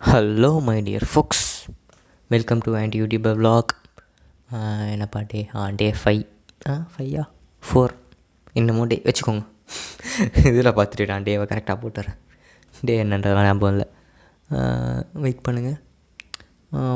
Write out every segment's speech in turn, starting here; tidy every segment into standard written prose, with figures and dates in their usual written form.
Hello my dear folks, welcome to ant YouTuber vlog. என்னப்பா day 5 5 4 இன்னமும் டே வச்சுக்கோங்க. இதில் பார்த்துட்டு நான் டேவை கரெக்டாக போட்டுறேன். டே என்னன்றதெல்லாம் ஞாபகம் இல்லை, வெயிட் பண்ணுங்கள்.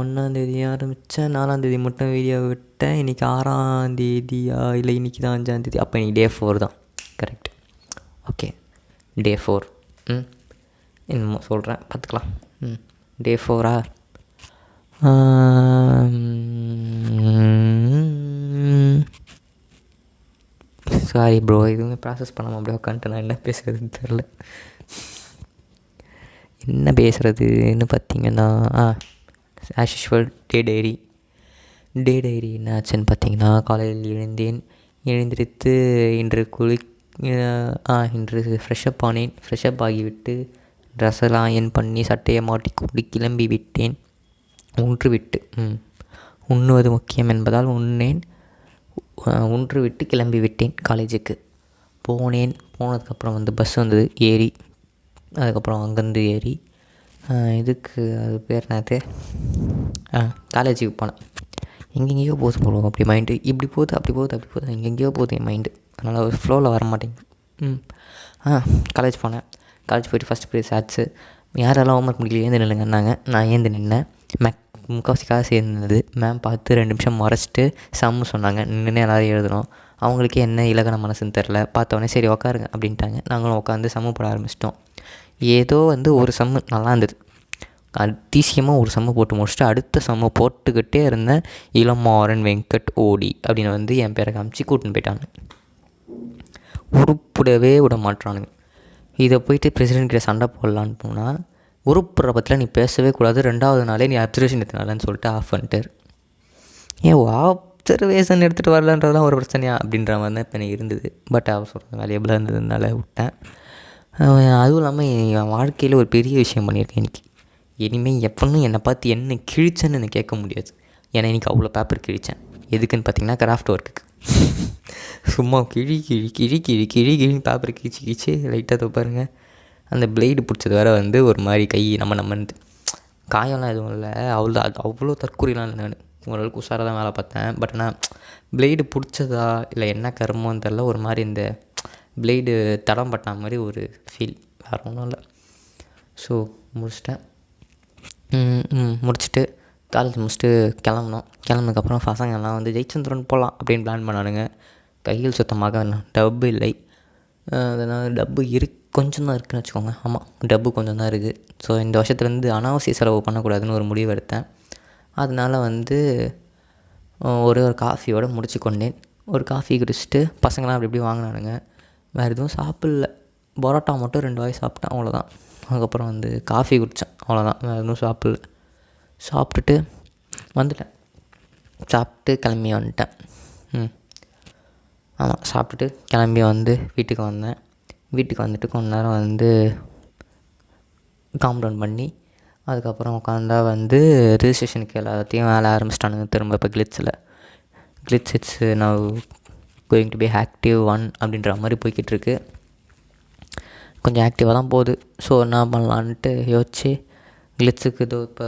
1ஆந்தேதி ஆரம்பித்தேன், 4ஆந்தேதி மட்டும் வீடியோ விட்டேன். இன்றைக்கி 6ஆந்தேதியா இல்லை இன்றைக்கி தான் 5ஆந்தேதி. அப்போ இன்றைக்கி டே 4 தான், கரெக்ட். ஓகே, டே 4. இன்னமும் சொல்கிறேன், பார்த்துக்கலாம். டே 4 சாரி ப்ரோ, எதுவுமே ப்ராசஸ் பண்ணாமல் அப்படியே உட்காந்துட்டு நான் என்ன பேசுகிறதுன்னு தெரில. என்ன பேசுகிறதுன்னு பார்த்தீங்கன்னா, ஆஸ் யூஷுவல் டே டைரி என்ன ஆச்சுன்னு பார்த்தீங்கன்னா, காலையில் எழுந்திரித்து இன்று இன்று ஃப்ரெஷ்அப் ஆனேன். ஃப்ரெஷ்அப் ஆகிவிட்டு ட்ரெஸ்ஸெல்லாம் அயர்ன் பண்ணி சட்டையை மாட்டிக்கொண்டு கிளம்பி விட்டேன். உண்ணுவது முக்கியம் என்பதால் உன்றுவிட்டு கிளம்பி விட்டேன். காலேஜுக்கு போனதுக்கப்புறம் பஸ் வந்தது, ஏறி அதுக்கப்புறம் அங்கேருந்து ஏறி இதுக்கு அது பேர் என்னது, காலேஜுக்கு போனேன். எங்கெங்கேயோ போகுது போகிறோம், அப்படி மைண்டு இப்படி போகுது அப்படி போகுது எங்கெங்கேயோ போகுது என் மைண்டு. அதனால் ஒரு ஃப்ளோவில் வர மாட்டேங்குது. காலேஜ் போனேன். காலேஜ் போய்ட்டு ஃபஸ்ட் பீரியட் ஆச்சு. யாரெல்லாம் ஹோம்ஒர்க் முடியல ஏந்து நில்லுங்கன்னாங்க. நான் ஏந்து நின்னேன். முக்கால்வாசி காசு இருந்தது. மேம் பார்த்து 2 நிமிஷம் மறைச்சிட்டு சம்மு சொன்னாங்க. நின்று எல்லோரும் எழுதணும். அவங்களுக்கே என்ன இலக்கண மனசுன்னு தெரில. பார்த்தோன்னே சரி உட்காருங்க அப்படின்ட்டாங்க. நாங்களும் உட்காந்து சம்மு போட ஆரம்பிச்சிட்டோம். ஏதோ ஒரு சம்மு நல்லா இருந்தது. அதிசயமாக ஒரு சம்மு போட்டு முடிச்சுட்டு அடுத்த சம்மு போட்டுக்கிட்டே இருந்தேன். இளமாறன் வெங்கட் ஓடி அப்படின்னு என் பேரை காமிச்சு கூட்டின்னு போயிட்டாங்க. உருப்பிடவே விட மாட்டானுங்க. இதை போயிட்டு பிரசிடென்ட் கிட்ட சண்டை போடலான்னு போனால், உருப்புற பற்றில நீ பேசவே கூடாது, 2வது நாளே நீ அப்சர்வேஷன் எடுத்துனாலன்னு சொல்லிட்டு ஆஃப் பண்ணிட்டார். அப்சர்வேஷன் எடுத்துகிட்டு வரலன்றதுலாம் ஒரு பிரச்சனையா அப்படின்ற மாதிரி தான் இப்போ எனக்கு இருந்தது. பட் அவர் சொல்கிறது வேல்யூபிளாக இருந்ததுனால விட்டேன். அதுவும் இல்லாமல் என் வாழ்க்கையில் ஒரு பெரிய விஷயம் பண்ணியிருக்கேன் இன்றைக்கி. இனிமேல் எப்போன்னு என்னை பார்த்து என்ன கிழிச்சேன்னு எனக்கு கேட்க முடியாது. ஏன்னா இன்றைக்கி அவ்வளோ பேப்பர் கிழித்தேன். எதுக்குன்னு பார்த்தீங்கன்னா, கிராஃப்ட் ஒர்க்குக்கு. சும்மா கிழின்னு பேப்பர் கிழிச்சு லைட்டாக பாருங்க. அந்த பிளேடு பிடிச்சது வேறு ஒரு மாதிரி கை நம்மந்து காயெல்லாம் எதுவும் இல்லை. அவ்வளோ தற்கொலைலாம் இல்லை. நான் ஓரளவுக்கு உஷாராக தான் வேலை பார்த்தேன். பட் ஆனால் பிளேடு பிடிச்சதா இல்லை என்ன கருமோன்னு தெரில, ஒரு மாதிரி இந்த பிளேடு தடம் பட்ட மாதிரி ஒரு ஃபீல், வேறு ஒன்றும் இல்லை. ஸோ முடிச்சுட்டு காலேஜ் முடிச்சுட்டு கிளம்புனதுக்கப்புறம் பசங்கள்லாம் ஜெயச்சந்திரன் போகலாம் அப்படின்னு பிளான் பண்ணானுங்க. கையில் சுத்தமாக டப்பு இல்லை. அதனால் டப்பு கொஞ்சம் தான் இருக்குதுன்னு வச்சுக்கோங்க. ஆமாம், டப்பு கொஞ்சம் தான் இருக்குது. ஸோ இந்த வருஷத்துலேருந்து அனாவசிய செலவு பண்ணக்கூடாதுன்னு ஒரு முடிவு எடுத்தேன். அதனால் ஒரு காஃபியோடு முடிச்சு கொண்டேன். ஒரு காஃபி குடிச்சிட்டு பசங்களாம் அப்படி இப்படி வாங்கினானுங்க. வேறு எதுவும் சாப்பிடல. பரோட்டா மட்டும் 2 வாய் சாப்பிட்டேன், அவ்வளோதான். அதுக்கப்புறம் காஃபி குடித்தேன், அவ்வளோதான். வேறு எதுவும் சாப்பிடல. சாப்பிட்டுட்டு வந்துட்டேன். சாப்பிட்டு கிளம்பி வந்துட்டேன். ஆமாம், சாப்பிட்டுட்டு கிளம்பி வீட்டுக்கு வந்தேன். வீட்டுக்கு வந்துட்டு கொஞ்ச நேரம் காம் டவுன் பண்ணி அதுக்கப்புறம் உட்காந்தா ரிஜிஸ்ட்ரேஷனுக்கு எல்லாத்தையும் வேலை ஆரம்பிச்சிட்டானுங்க திரும்ப. இப்போ glitz it's now going to be active 1 அப்படின்ற மாதிரி போய்கிட்டுருக்கு. கொஞ்சம் ஆக்டிவாக தான் போகுது. ஸோ என்ன பண்ணலான்ட்டு யோசிச்சு கிளிட்ஸுக்கு இப்போ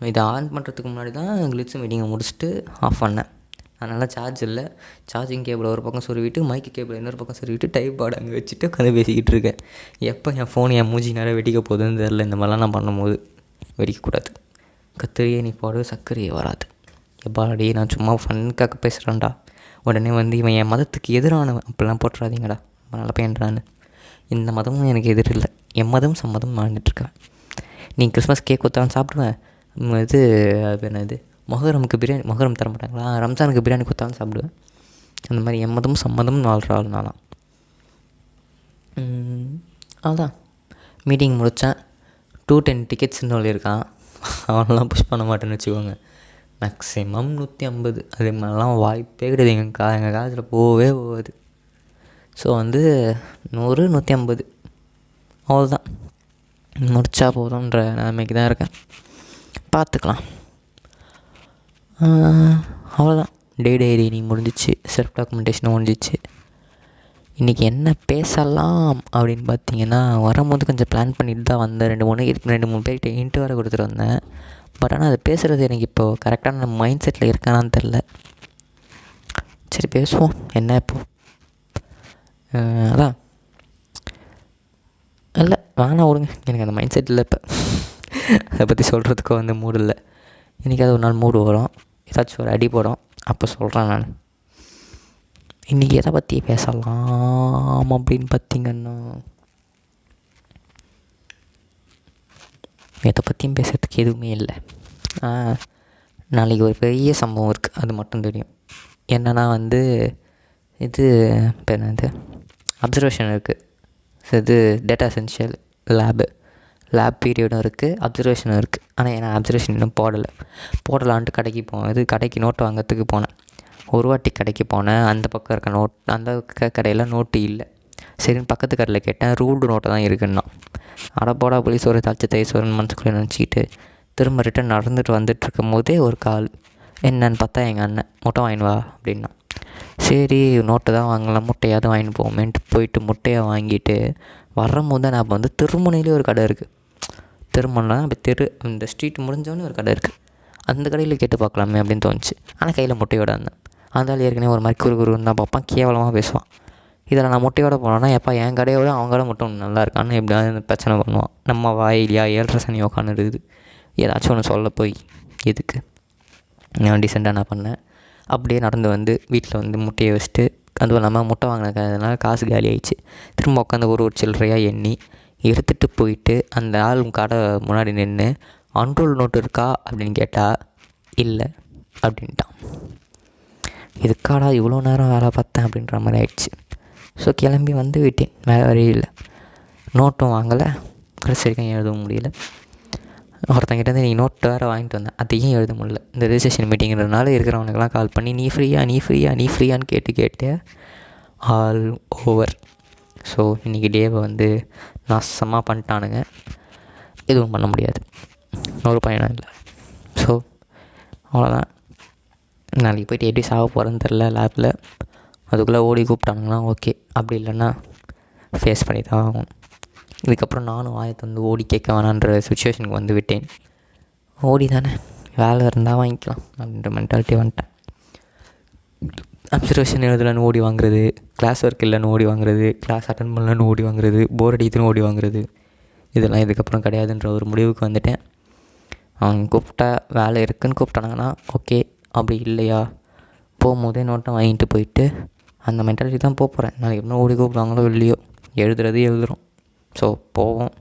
இதை ஆன் பண்ணுறதுக்கு முன்னாடி தான் கிளிட்ஸு மீட்டிங்கை முடிச்சுட்டு ஆஃப் பண்ணேன். அதனால் சார்ஜ் இல்லை. சார்ஜிங் கேபிள் ஒரு பக்கம் சொருவிட்டு மைக்கு கேபிள் இன்னொரு பக்கம் சொருவிட்டு டைப் பாடு அங்கே வச்சுட்டு உட்காந்து பேசிக்கிட்டு இருக்கேன். எப்போ என் ஃபோன் என் மூஞ்சி நேரம் வெடிக்க போகுதுன்னு தெரில. இந்த மாதிரிலாம் நான் பண்ணும்போது வெடிக்கக்கூடாது. கத்திரியே நீ போடு, சர்க்கரையே வராது. எப்பாடி நான் சும்மா ஃபன்னுக்காக பேசுகிறேன்டா. உடனே இவன் என் மதத்துக்கு எதிரானவன் அப்படிலாம் போட்டுறாதீங்கடா, நல்ல பையன்றான்னு. இந்த மதமும் எனக்கு எதிர் இல்லை. என் மதம் சம்மதம் வாழ்ந்துட்டுருக்கேன். நீ கிறிஸ்மஸ் கேக் கொடுத்தாலும் சாப்பிடுவேன். அது என்னது மொஹரம் தர மாட்டாங்களா, ரம்ஜானுக்கு பிரியாணி கொடுத்தாலும் சாப்பிடுவேன். அந்த மாதிரி எம்மதும் சம்மதம் வாழ்கிற ஆள் நாளாம். அதுதான் மீட்டிங் முடித்தேன். 210 டிக்கெட்ஸ்ன்னு சொல்லியிருக்கான். அவனெல்லாம் புஷ் பண்ண மாட்டேன்னு வச்சுக்கோங்க. மேக்ஸிமம் 150. அதே மாதிரிலாம் வாய்ப்பே கிடையாது. எங்கள் காலத்தில் போகாது. ஸோ 100 150 அவ்வளோதான். முடித்தா போதுன்ற நிலைமைக்கு தான் இருக்கேன். பார்த்துக்கலாம். அவ்வளோதான். டைரி முடிஞ்சிச்சு. செல்ஃப் டாக்குமெண்டேஷன் முடிஞ்சிச்சு. இன்றைக்கி என்ன பேசலாம் அப்படின்னு பார்த்தீங்கன்னா, வரும்போது கொஞ்சம் பிளான் பண்ணிட்டு தான் வந்தேன். 2 3 பேர்கிட்ட ஹிண்ட்டு வேறு கொடுத்துட்டு வந்தேன். பட் ஆனால் அது பேசுகிறது எனக்கு இப்போது கரெக்டான மைண்ட் செட்டில் இருக்கானான்னு தெரில. சரி பேசுவோம். என்ன இப்போது அதான் இல்லை வேணாம் விடுங்க. எனக்கு அந்த மைண்ட் செட் இல்லை இப்போ. அதை பற்றி சொல்கிறதுக்கோ வந்து மூடு இல்லை. இன்றைக்கி அது ஒரு நாள் மூடு வரும், ஏதாச்சும் ஒரு அடி போடும், அப்போ சொல்கிறேன் நான். இன்றைக்கி எதை பற்றி பேசலாம் அப்படின்னு பார்த்திங்கன்னா, எதை பற்றியும் பேசுகிறதுக்கு எதுவுமே இல்லை. நாளைக்கு ஒரு பெரிய சம்பவம் இருக்குது, அது மட்டும் தெரியும். என்னென்னா வந்து இது இப்போ என்னது அப்சர்வேஷன் இருக்குது. இது டேட்டா எசென்ஷியல் லேப் பீரியடும் இருக்குது, அப்சர்வேஷனும் இருக்குது. ஆனால் நான் அப்சர்வேஷன் இன்னும் போடலான்ட்டு கடைக்கு நோட்டு வாங்கிறதுக்கு போனேன். ஒரு வாட்டி கடைக்கு போனேன். அந்த பக்கம் இருக்க அந்த கடையில் நோட்டு இல்லை. சரின்னு பக்கத்து கடையில் கேட்டேன், ரூல்டு நோட்டு தான் இருக்குன்னா. அடப்போடா போலீஸ் ஒரு தயிர் மனசுக்குள்ளே நினச்சிக்கிட்டு திரும்ப ரிட்டன் நடந்துட்டு வந்துட்டுருக்கும் போதே ஒரு கால். என்னன்னு பார்த்தா எங்கள் அண்ணன், முட்டை வாங்கின்னு வா அப்படின்னா. சரி நோட்டை தான் வாங்கலாம், முட்டையாவது வாங்கிட்டு போவோமேன்ட்டு போயிட்டு முட்டையை வாங்கிட்டு வரும்போது தான் நான் வந்து திருமுனையிலே ஒரு கடை இருக்குது. திருமணம்னா இப்போ இந்த ஸ்ட்ரீட் முடிஞ்சோடனே ஒரு கடை இருக்குது. அந்த கடையில் கேட்டு பார்க்கலாமே அப்படின்னு தோணுச்சு. ஆனால் கையில் முட்டையோடு இருந்தேன். அந்த ஏற்கனவே ஒரு மாதிரி குறுகுருன்னு தான் பார்ப்பான், கேவலமாக பேசுவான். இதில் நான் முட்டையோடு போனோன்னா எப்போ என் கடையோட அவங்க கடை மட்டும் நல்லா இருக்கான்னு எப்படியாவது பிரச்சனை பண்ணுவான். நம்ம வாயிலியா 7:30 சனி உட்காந்து இருக்குது. ஏதாச்சும் ஒன்று சொல்ல போய் எதுக்கு நான் டீசெண்டாக நான் பண்ணேன். அப்படியே நடந்து வந்து வீட்டில் வந்து முட்டையை வச்சுட்டு, அதுவும் இல்லாமல் முட்டை வாங்கினதுனால காசு காலி ஆகிடுச்சு. திரும்ப உட்காந்து ஒரு சில்லறையாக எண்ணி எடுத்துகிட்டு போயிட்டு அந்த ஆள் கடை முன்னாடி நின்று அன்ரூல் நோட்டு இருக்கா அப்படின்னு கேட்டால் இல்லை அப்படின்ட்டான். இதுக்காடா இவ்வளோ நேரம் வேலை பார்த்தேன் அப்படின்ற மாதிரி ஆயிடுச்சு. ஸோ கிளம்பி வந்து விட்டேன், வேறு வழி இல்லை. நோட்டும் வாங்கலை, கடைசி வரைக்கும் எழுதவும் முடியல. ஒருத்தங்கிட்டேருந்து நீ நோட்டு வேறு வாங்கிட்டு வந்தேன், அதையும் எழுத முடியல. இந்த ரிஜிஸ்ட்ரேஷன் மீட்டிங்கிறதுனால இருக்கிறவனுக்கெல்லாம் கால் பண்ணி நீ ஃப்ரீயான்னு கேட்டு ஆல் ஓவர். ஸோ இன்றைக்கி டேவை வந்து நாசமாக பண்ணிட்டானுங்க. எதுவும் பண்ண முடியாது, ஒரு பயணம் இல்லை. ஸோ அவ்வளோதான். நாளைக்கு போய்ட்டு எப்படி சாக போகிறேன்னு தெரில. லேபில் அதுக்குள்ளே ஓடி கூப்பிட்டானுங்கன்னா ஓகே, அப்படி இல்லைன்னா ஃபேஸ் பண்ணி தான் ஆகணும். இதுக்கப்புறம் நானும் ஆயத்தை வந்து ஓடி கேட்க வேணான்ற சுச்சுவேஷனுக்கு வந்து விட்டேன். ஓடி தானே வேலை இருந்தால் வாங்கிக்கலாம் அப்படின்ற மென்டாலிட்டி வந்துட்டேன். அப்சர்வேஷன் எழுதலன்னு ஓடி வாங்குறது, கிளாஸ் ஒர்க் இல்லைன்னு ஓடி வாங்குறது, கிளாஸ் அட்டன் பண்ணலன்னு ஓடி வாங்குறது, போர் அடிக்குதுன்னு ஓடி வாங்குறது, இதெல்லாம் இதுக்கப்புறம் கிடையாதுன்ற ஒரு முடிவுக்கு வந்துட்டேன். அவங்க கூப்பிட்டா வேலை இருக்குதுன்னு கூப்பிட்டானாங்கன்னா ஓகே, அப்படி இல்லையா போகும்போதே நோட்டை வாங்கிட்டு போயிட்டு அந்த மென்டாலிட்டி தான் போகிறேன். நாளைக்கு எப்படின்னா ஓடி கூப்பிடுவாங்களோ இல்லையோ, எழுதுறோம். ஸோ போவோம்.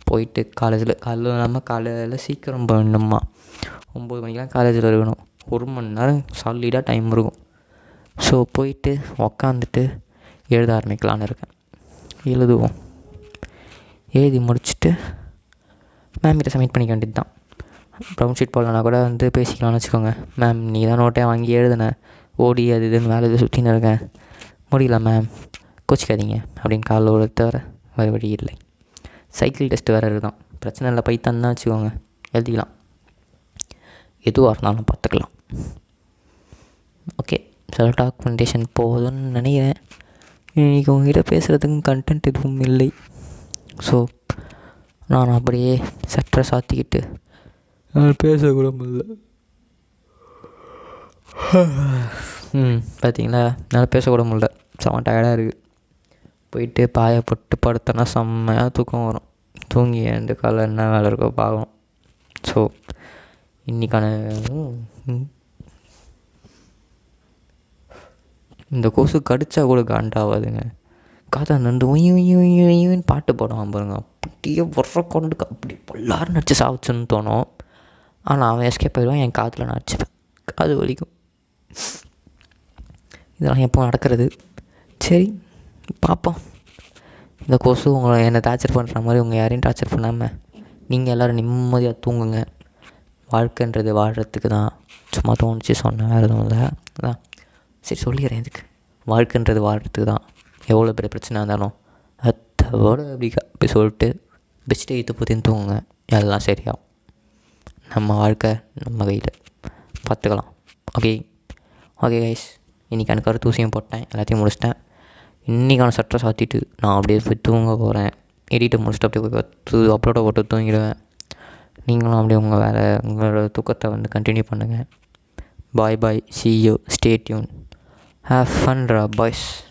போயிட்டு காலையில் இல்லாமல் காலையில் சீக்கிரம் போயிடணுமா, 9 மணிக்கெலாம் காலேஜில் இருக்கணும். 1 மணி நேரம் சாலிடாக டைம் இருக்கும். ஸோ போயிட்டு உக்காந்துட்டு எழுத ஆரம்பிக்கலான்னு இருக்கேன். எழுதுவோம். எழுதி முடிச்சுட்டு மேம்கிட்ட சப்மிட் பண்ணிக்க வேண்டியது தான். ப்ரௌன் ஷீட் போடலன்னா கூட வந்து பேசிக்கலாம்னு வச்சுக்கோங்க. மேம் நீ தான் நோட்டை வாங்கி எழுதுனேன், ஓடி அது இதுன்னு வேலை இது சுற்றின்னு இருக்கேன், முடியல மேம் கோச்சிக்காதீங்க அப்படின்னு காலில் ஒரு தவிர வேறு வழி இல்லை. சைக்கிள் டெஸ்ட்டு வேறு இருக்குதான், பிரச்சனை இல்லை, பைத்தான் தான் வச்சுக்கோங்க, எழுதிக்கலாம். எதுவாக இருந்தாலும் பார்த்துக்கலாம். ஓகே, சில டாக்குமெண்டேஷன் போகுதுன்னு நினைக்கிறேன். இன்றைக்கி உங்ககிட்ட பேசுகிறதுக்கும் கண்டென்ட் எதுவும் இல்லை. ஸோ நான் அப்படியே சற்றை சாத்திக்கிட்டு பேசக்கூட முடியல. பார்த்தீங்களா, என்னால் பேசக்கூட முடியல, செம்ம டயர்டாக இருக்குது. போயிட்டு பாயை போட்டு படுத்தோன்னா செம்மையாக தூக்கம் வரும். தூங்கி அந்த காலையில் என்ன வேலை இருக்கோ பார்க்கணும். ஸோ இன்றைக்கான இந்த கொசு கடிச்சா கூட காண்டாகாதுங்க. காதா நண்டு ஒய்யும் பாட்டு போடுவான் பாருங்க, அப்படியே வர்ற கொண்டுக்கு அப்படி எல்லாரும் நடிச்சு சாவிச்சுன்னு தோணும். ஆனால் அவன் எஸ்கேப் ஆகிடுவான், என் காதில் நான் அடிச்சுப்பேன், காது வலிக்கும். இதெல்லாம் எப்போ நடக்கிறது? சரி பார்ப்போம். இந்த கொசு என்னை டார்ச்சர் பண்ணுற மாதிரி உங்கள் யாரையும் டார்ச்சர் பண்ணாமல் நீங்கள் எல்லோரும் நிம்மதியாக தூங்குங்க. வாழ்க்கைன்றது வாழ்கிறதுக்கு தான், சும்மா தோணுச்சு சொன்னேன், வேறு எதுவும் இல்லை. அதான் சரி சொல்லிடுறேன். இதுக்கு வாழ்க்கைன்றது வாழ்கிறதுக்கு தான், எவ்வளோ பெரிய பிரச்சனை இருந்தாலும் அதோட அப்படி சொல்லிட்டு பெஸ்ட்டு இது பற்றின்னு தூங்குங்க, எல்லாம் சரியாகும். நம்ம வாழ்க்கை நம்ம கையில், பார்த்துக்கலாம். ஓகே கைஸ், இன்றைக்கி எனக்கு கருத்து ஊசியும் போட்டேன், எல்லாத்தையும் முடிச்சிட்டேன். இன்றைக்கான சட்டை சாத்திட்டு நான் அப்படியே போய் தூங்க போகிறேன். எடிட்டை முடிச்சுட்டு அப்படியே போய் பார்த்து அப்லோடை போட்டு தூங்கிடுவேன். நீங்களும் அப்படியே உங்கள் வேலை உங்களோட தூக்கத்தை வந்து கண்டினியூ பண்ணுங்கள். பாய் பாய், see you, stay tuned, have fun, boys.